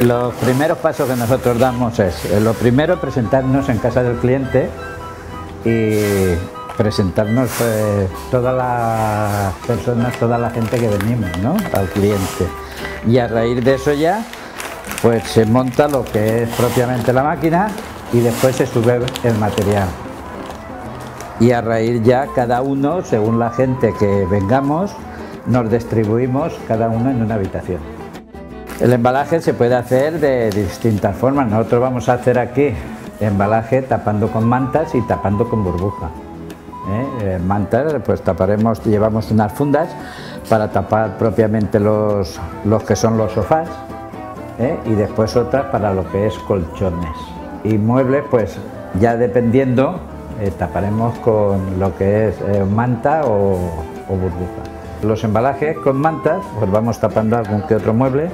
Los primeros pasos que nosotros damos es, lo primero, presentarnos en casa del cliente y presentarnos todas las personas, toda la gente que venimos, ¿no?, al cliente. Y a raíz de eso ya, pues se monta lo que es propiamente la máquina y después se sube el material. Y a raíz ya cada uno, según la gente que vengamos, nos distribuimos cada uno en una habitación. El embalaje se puede hacer de distintas formas. Nosotros vamos a hacer aquí embalaje tapando con mantas y tapando con burbuja. Mantas, pues taparemos, llevamos unas fundas para tapar propiamente los que son los sofás, y después otras para lo que es colchones. Y muebles, pues ya dependiendo, taparemos con lo que es manta o burbuja. Los embalajes con mantas, pues vamos tapando algún que otro mueble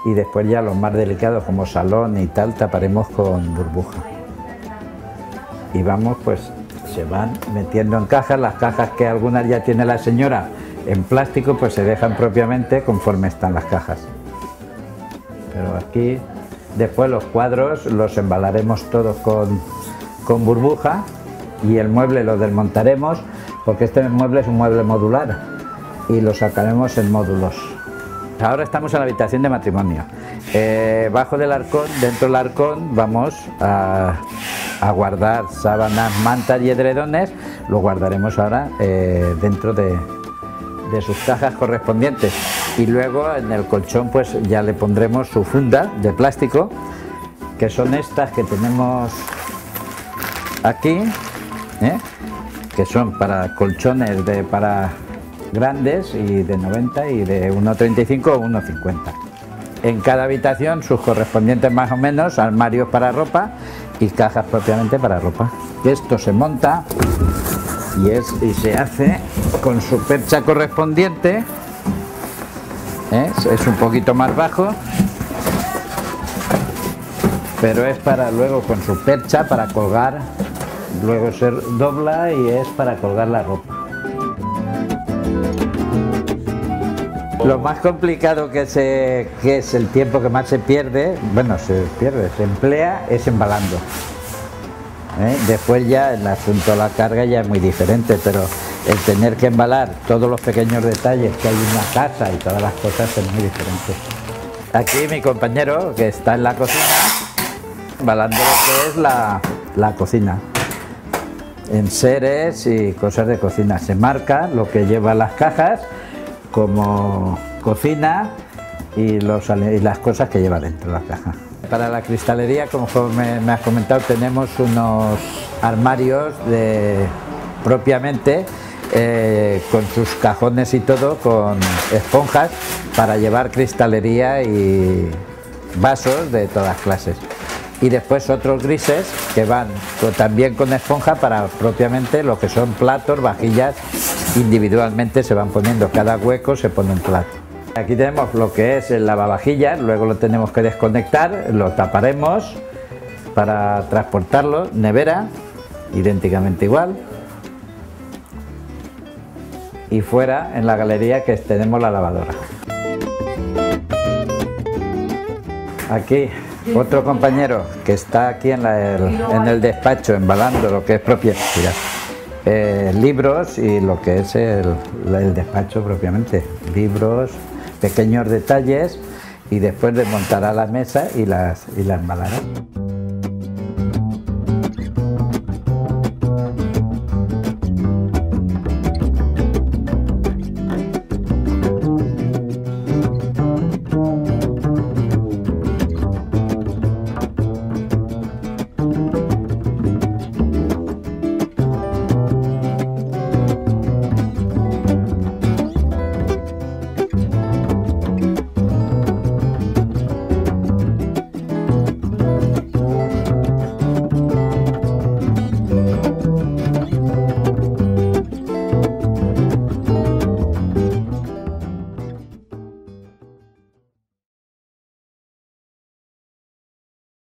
y después ya los más delicados como salón y tal taparemos con burbuja. Y vamos, pues se van metiendo en cajas, las cajas que algunas ya tiene la señora en plástico, pues se dejan propiamente conforme están las cajas. Pero aquí después los cuadros los embalaremos todos con burbuja y el mueble lo desmontaremos porque este mueble es un mueble modular y lo sacaremos en módulos. Ahora estamos en la habitación de matrimonio. Bajo del arcón, dentro del arcón, vamos a guardar sábanas, mantas y edredones. Lo guardaremos ahora dentro de sus cajas correspondientes. Y luego en el colchón pues ya le pondremos su funda de plástico, que son estas que tenemos aquí, que son para colchones para grandes y de 90 y de 1,35 o 1,50. En cada habitación sus correspondientes más o menos armarios para ropa y cajas propiamente para ropa. Esto se monta y se hace con su percha correspondiente, es un poquito más bajo, pero es para luego con su percha para colgar, luego se dobla y es para colgar la ropa. Lo más complicado que es el tiempo que más se pierde, se emplea, es embalando. Después ya el asunto de la carga ya es muy diferente, pero el tener que embalar todos los pequeños detalles que hay en una casa y todas las cosas es muy diferente. Aquí mi compañero, que está en la cocina, embalando lo que es la cocina. Enseres y cosas de cocina. Se marca lo que lleva las cajas como cocina y las cosas que lleva dentro de la caja. Para la cristalería, como me has comentado, tenemos unos armarios propiamente con sus cajones y todo, con esponjas para llevar cristalería y vasos de todas clases. Y después otros grises que van también con esponja para propiamente lo que son platos, vajillas, individualmente se van poniendo, cada hueco se pone un plato. Aquí tenemos lo que es el lavavajillas, luego lo tenemos que desconectar, lo taparemos para transportarlo, nevera, idénticamente igual. Y fuera, en la galería, que tenemos la lavadora. Aquí otro compañero que está aquí en el despacho embalando lo que es propiedad, libros y lo que es el despacho propiamente, libros, pequeños detalles, y después desmontará la mesa y las embalará.